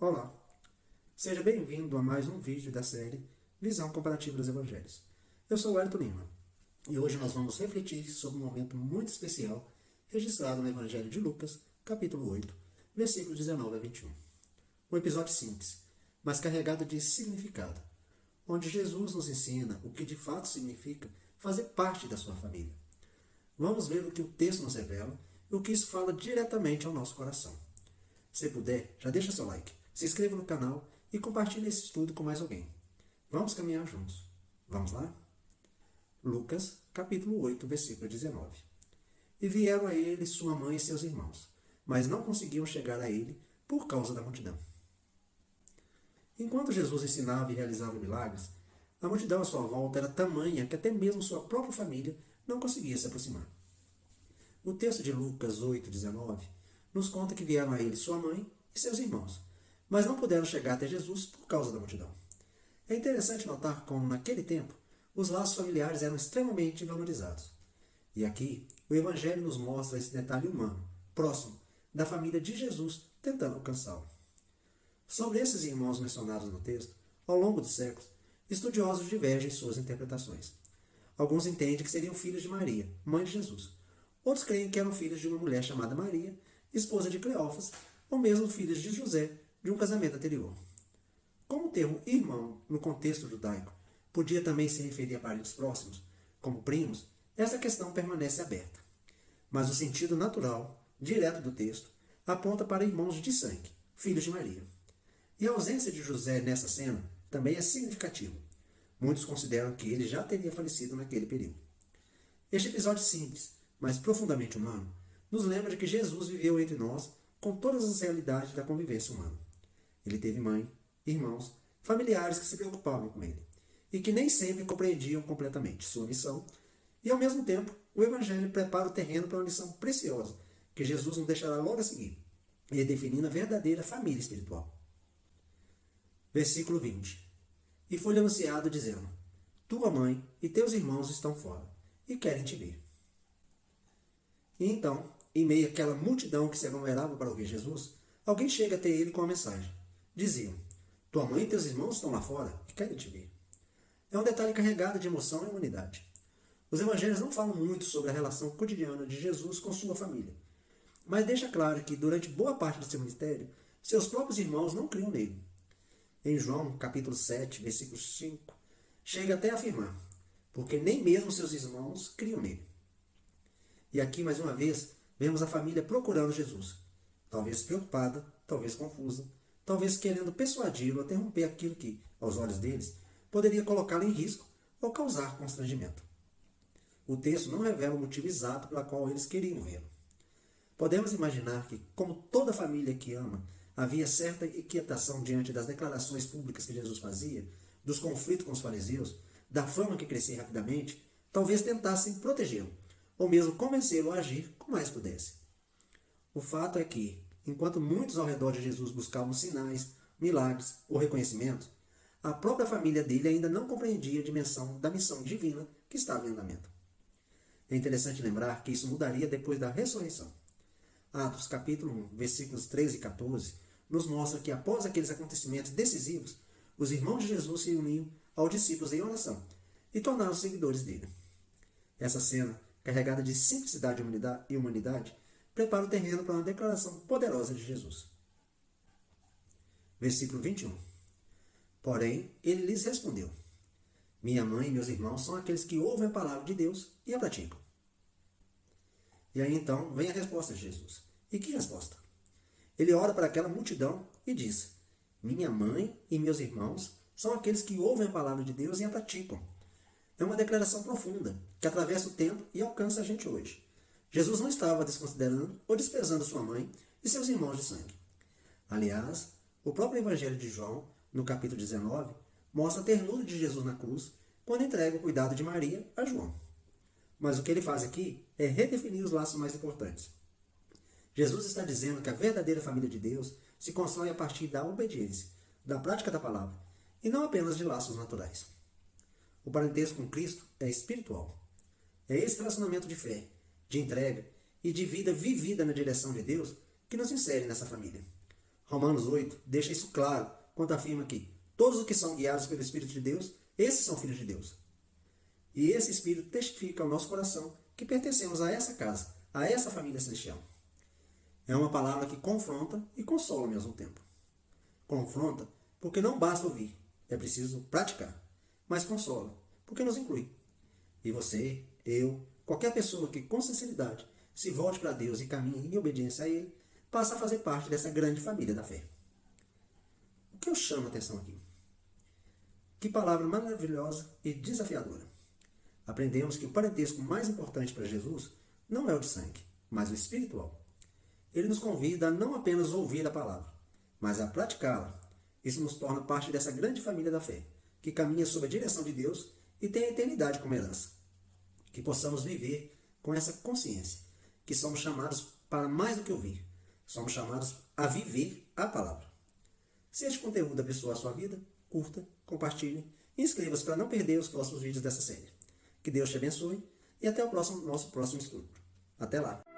Olá, seja bem-vindo a mais um vídeo da série Visão Comparativa dos Evangelhos. Eu sou o Wellington Lima e hoje nós vamos refletir sobre um momento muito especial registrado no Evangelho de Lucas, capítulo 8, versículos 19 a 21. Um episódio simples, mas carregado de significado, onde Jesus nos ensina o que de fato significa fazer parte da sua família. Vamos ver o que o texto nos revela e o que isso fala diretamente ao nosso coração. Se puder, já deixa seu like, se inscreva no canal e compartilhe esse estudo com mais alguém. Vamos caminhar juntos. Vamos lá? Lucas, capítulo 8, versículo 19. E vieram a ele sua mãe e seus irmãos, mas não conseguiam chegar a ele por causa da multidão. Enquanto Jesus ensinava e realizava milagres, a multidão à sua volta era tamanha que até mesmo sua própria família não conseguia se aproximar. O texto de Lucas 8, 19 nos conta que vieram a ele sua mãe e seus irmãos, mas não puderam chegar até Jesus por causa da multidão. É interessante notar como, naquele tempo, os laços familiares eram extremamente valorizados. E aqui, o Evangelho nos mostra esse detalhe humano, próximo, da família de Jesus tentando alcançá-lo. Sobre esses irmãos mencionados no texto, ao longo dos séculos, estudiosos divergem em suas interpretações. Alguns entendem que seriam filhos de Maria, mãe de Jesus. Outros creem que eram filhos de uma mulher chamada Maria, esposa de Cleófas, ou mesmo filhos de José, de um casamento anterior. Como o termo irmão, no contexto judaico, podia também se referir a parentes próximos, como primos, essa questão permanece aberta. Mas o sentido natural, direto do texto, aponta para irmãos de sangue, filhos de Maria. E a ausência de José nessa cena também é significativa. Muitos consideram que ele já teria falecido naquele período. Este episódio simples, mas profundamente humano, nos lembra de que Jesus viveu entre nós com todas as realidades da convivência humana. Ele teve mãe, irmãos, familiares que se preocupavam com ele e que nem sempre compreendiam completamente sua missão, e ao mesmo tempo o Evangelho prepara o terreno para uma lição preciosa que Jesus nos deixará logo a seguir, redefinindo a verdadeira família espiritual. Versículo 20. E foi-lhe anunciado dizendo: tua mãe e teus irmãos estão fora e querem te ver. E então, em meio àquela multidão que se aglomerava para ouvir Jesus, alguém chega até ele com a mensagem. Diziam: tua mãe e teus irmãos estão lá fora e querem te ver. É um detalhe carregado de emoção e humanidade. Os evangelhos não falam muito sobre a relação cotidiana de Jesus com sua família, mas deixa claro que durante boa parte do seu ministério, seus próprios irmãos não criam nele. Em João, capítulo 7, versículo 5, chega até a afirmar: porque nem mesmo seus irmãos criam nele. E aqui, mais uma vez, vemos a família procurando Jesus. Talvez preocupada, talvez confusa, talvez querendo persuadi-lo a interromper aquilo que, aos olhos deles, poderia colocá-lo em risco ou causar constrangimento. O texto não revela o motivo exato pelo qual eles queriam vê-lo. Podemos imaginar que, como toda família que ama, havia certa inquietação diante das declarações públicas que Jesus fazia, dos conflitos com os fariseus, da fama que crescia rapidamente, talvez tentassem protegê-lo, ou mesmo convencê-lo a agir com mais prudência. O fato é que, enquanto muitos ao redor de Jesus buscavam sinais, milagres ou reconhecimento, a própria família dele ainda não compreendia a dimensão da missão divina que estava em andamento. É interessante lembrar que isso mudaria depois da ressurreição. Atos capítulo 1, versículos 13 e 14, nos mostra que após aqueles acontecimentos decisivos, os irmãos de Jesus se uniam aos discípulos em oração e tornaram-se seguidores dele. Essa cena, carregada de simplicidade e humanidade, prepara o terreno para uma declaração poderosa de Jesus. Versículo 21. Porém, ele lhes respondeu: minha mãe e meus irmãos são aqueles que ouvem a palavra de Deus e a praticam. E aí então vem a resposta de Jesus. E que resposta? Ele ora para aquela multidão e diz: minha mãe e meus irmãos são aqueles que ouvem a palavra de Deus e a praticam. É uma declaração profunda, que atravessa o tempo e alcança a gente hoje. Jesus não estava desconsiderando ou desprezando sua mãe e seus irmãos de sangue. Aliás, o próprio Evangelho de João, no capítulo 19, mostra a ternura de Jesus na cruz quando entrega o cuidado de Maria a João. Mas o que ele faz aqui é redefinir os laços mais importantes. Jesus está dizendo que a verdadeira família de Deus se constrói a partir da obediência, da prática da palavra, e não apenas de laços naturais. O parentesco com Cristo é espiritual. É esse relacionamento de fé, de entrega e de vida vivida na direção de Deus que nos insere nessa família. Romanos 8 deixa isso claro quando afirma que todos os que são guiados pelo Espírito de Deus, esses são filhos de Deus. E esse Espírito testifica ao nosso coração que pertencemos a essa casa, a essa família celestial. É uma palavra que confronta e consola ao mesmo tempo. Confronta porque não basta ouvir, é preciso praticar. Mas consola porque nos inclui. E você, eu, qualquer pessoa que com sinceridade se volte para Deus e caminhe em obediência a Ele, passa a fazer parte dessa grande família da fé. O que eu chamo a atenção aqui? Que palavra maravilhosa e desafiadora. Aprendemos que o parentesco mais importante para Jesus não é o de sangue, mas o espiritual. Ele nos convida a não apenas ouvir a palavra, mas a praticá-la. Isso nos torna parte dessa grande família da fé, que caminha sob a direção de Deus e tem a eternidade como herança. Que possamos viver com essa consciência, que somos chamados para mais do que ouvir. Somos chamados a viver a palavra. Se este conteúdo abençoar a sua vida, curta, compartilhe e inscreva-se para não perder os próximos vídeos dessa série. Que Deus te abençoe e até o nosso próximo estudo. Até lá!